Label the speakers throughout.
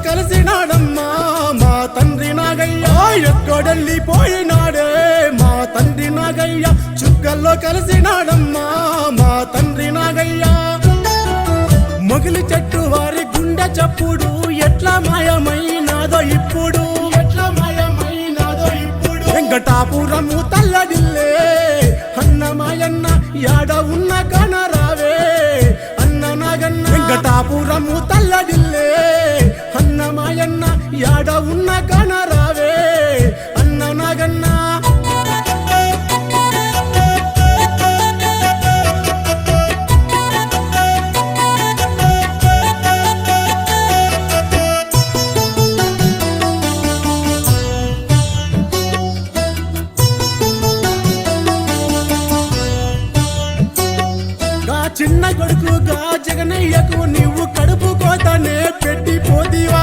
Speaker 1: కలిసినాడమ్మా మా తండ్రి నాగయ్య ఎక్కడెళ్ళిపోయినాడే మా తండ్రి నాగయ్య చుక్కల్లో కలిసినాడమ్మా మా తండ్రి నాగయ్య మొగిలి చెట్టు వారి గుండె చప్పుడు ఎట్లా మాయమైనాదో ఇప్పుడు వెంకటాపురము తల్లడిల్లే అన్నమాయన్న యాడ ఉన్న కనరావే అన్న నాగన్న వెంకటాపురము తల్లడిల్లే అన్నమాయన్న యాడ ఉన్న కనరావే అన్న నాగన్న చిన్న కొడుకుగా జగనయ్యకు నీవు కడుపు కోతనే పెట్టిపోతీవా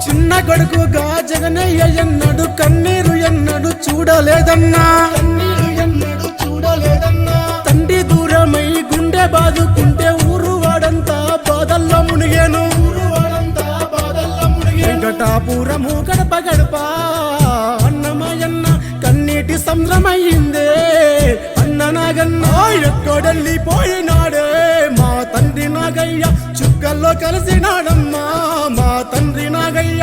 Speaker 1: చిన్న కొడుకుగా జగనయ్య ఎన్నడు కన్నీరు ఎన్నడు చూడలేదన్నా తండ్రి దూరమై గుండె బాదుకుంటే ఊరు వాడంతా బాధల్లో మునిగేను వెంకటాపురము గడప గడప అన్నమయ్యన్న కన్నీటి సంద్రమయ్యిందే అన్న నాగన్న ఎక్కడెళ్ళిపోయినాడే మా తండ్రి నాగయ్య చుక్కల్లో కలిసినాడమ్మా మా తండ్రి నాగయ్య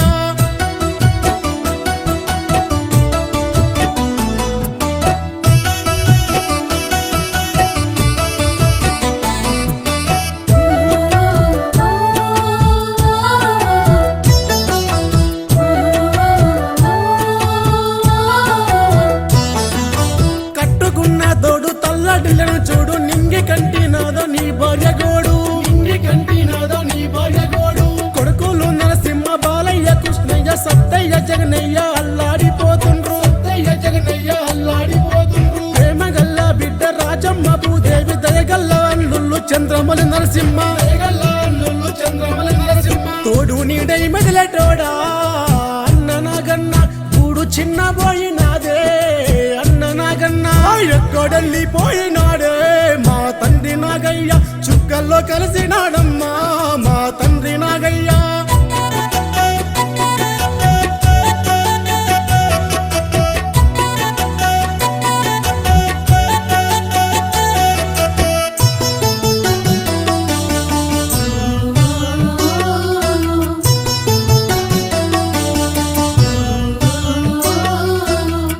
Speaker 1: చూడు నింగి కంటినాదో నీ భార్య గోడు కొడుకులు నరసింహ బాలయ్య కృష్ణయ్య సత్తయ్య జగనయ్య అల్లాడిపోతుండ్రు ప్రేమగల్ల బిడ్డ రాజమ్మ భూదేవి దయగల్ల అల్లుళ్ళు చంద్రమలి నరసింహ తోడు నీడై మెదిలేటోడా అన్న నాగన్న కూడు చిన్న పోయినాదే అన్న నాగన్న ఎక్కడెళ్ళిపోయినాడే మా తండ్రి నాగయ్య చుక్కల్లో కలిసినాడమ్మా మా తండ్రి నాగయ్య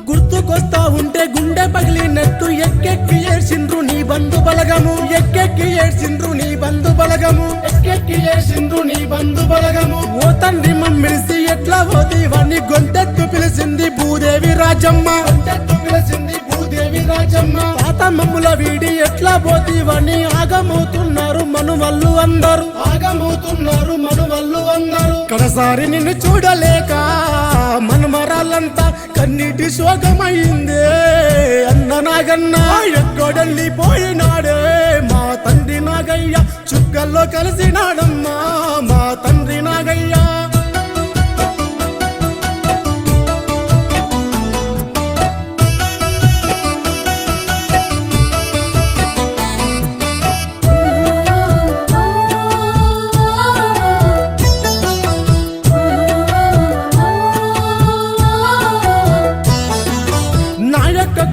Speaker 1: గుర్తుకొస్తా ఉంటే గుండె పగిలినట్టు ఎక్కెక్కి ఏడ్చిండ్రు నీ బంధు బలగము ఓ తండ్రి మమ్మిడిసి ఎట్లా పోతీవని గొంతెత్తు పిలిచింది భూదేవి రాజమ్మ తాత మమ్ముల వీడి ఎట్లా పోతీవని ఆగమవుతున్నారు మనువల్లు అందరూ కడసారి నిన్ను చూడలేక మనమరాలంతా కన్నీటి శోకమైందే అన్న నాగన్న ఎక్కడెళ్ళిపోయినాడే మా తండ్రి నాగయ్య చుక్కల్లో కలిసినాడమ్మా మా తండ్రి నాగయ్య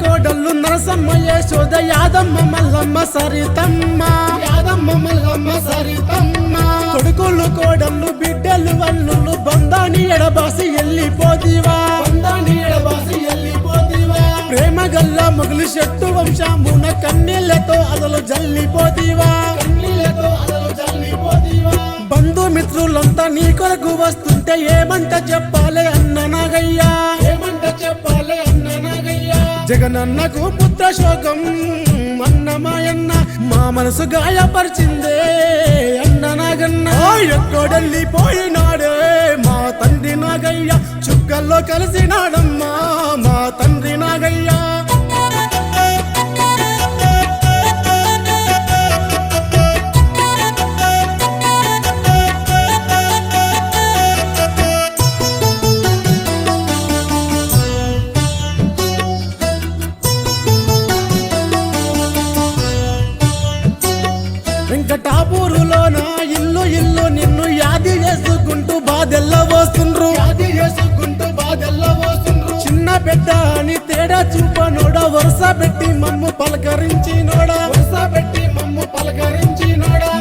Speaker 1: కోడళ్ళు నరసమ్మ యశోద యాదమ్మ మల్లమ్మ సరితమ్మ కొడుకులు కోడళ్ళు బిడ్డలు వల్లులు బంధాన్ని ఎడబాసి వెళ్ళిపోతీవా ప్రేమ గల్ల మొగులు చెట్టు వంశమున కన్నీళ్లతో అదలు జల్లిపోతీవా బంధుమిత్రులంతా నీ కొరకు వస్తుంటే ఏమంట చెప్పాలి అన్న నాగయ్య జగనన్నకు పుత్ర శోకం అన్నమాయన్న మా మనసు గాయపరిచిందే అన్న నాగన్న ఎక్కడెళ్ళిపోయినాడే మా తండ్రి నాగయ్య చుక్కల్లో కలిసినాడమ్మా మా తండ్రి నాగయ్య వెంకటాపురులో నా ఇల్లు నిన్ను చిన్న బిడ్డ అని తేడా చూపనోడా వరుస పెట్టి మమ్ము పలకరించినోడా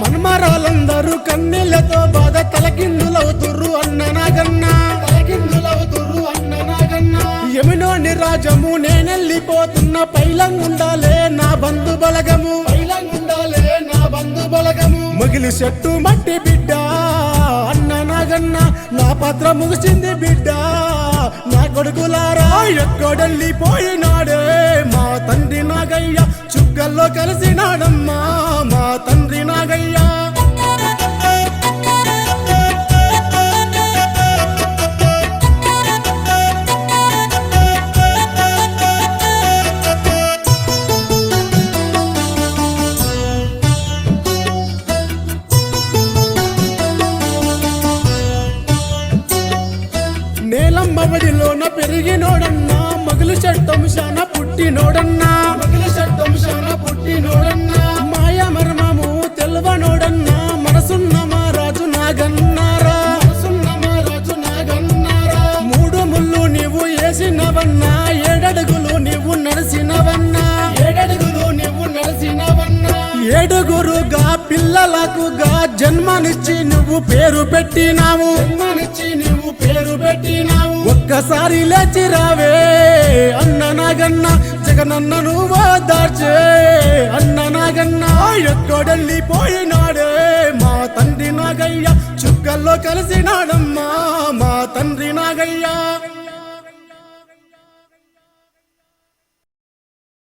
Speaker 1: మన్మరాలందరూ కన్నీళ్లతో బాధ తలకిందులవుతుర్రు అన్న నాగన్నా యమునోని రాజము నేనెళ్ళిపోతున్న పైలంగుండాలే నా బంధు బలగము మగిలి చెట్టు మట్టి బిడ్డ అన్న నాగన్న నా పాత్ర ముగిసింది బిడ్డ నా కొడుకులారా ఎక్కడెళ్ళిపోయినాడే మా తండ్రి నాగయ్య చుక్కల్లో కలిసినాడమ్మా మా తండ్రి నాగయ్య నేలమ్మడిలోన పెరిగినోడన్నా మగులు షట్టంశాన పుట్టినోడన్నా మాయ మర్మము తెల్వనోడన్నా మనసున్న మహారాజు నాగన్నారా మూడు ముళ్ళు నీవు వేసినవన్నా ఏడడుగులు నీవు నడిసినవన్నా ఏడుగురుగా పిల్లలకుగా జన్మనిచ్చి నువ్వు పేరు పెట్టినావు ఒక్కసారి లేచి రావే అన్న నాగన్న జగనన్నను ఓదార్చే అన్న నాగన్న ఎక్కడెళ్ళిపోయినాడే మా తండ్రి నాగయ్య చుక్కల్లో కలిసినాడమ్మా మా తండ్రి నాగయ్య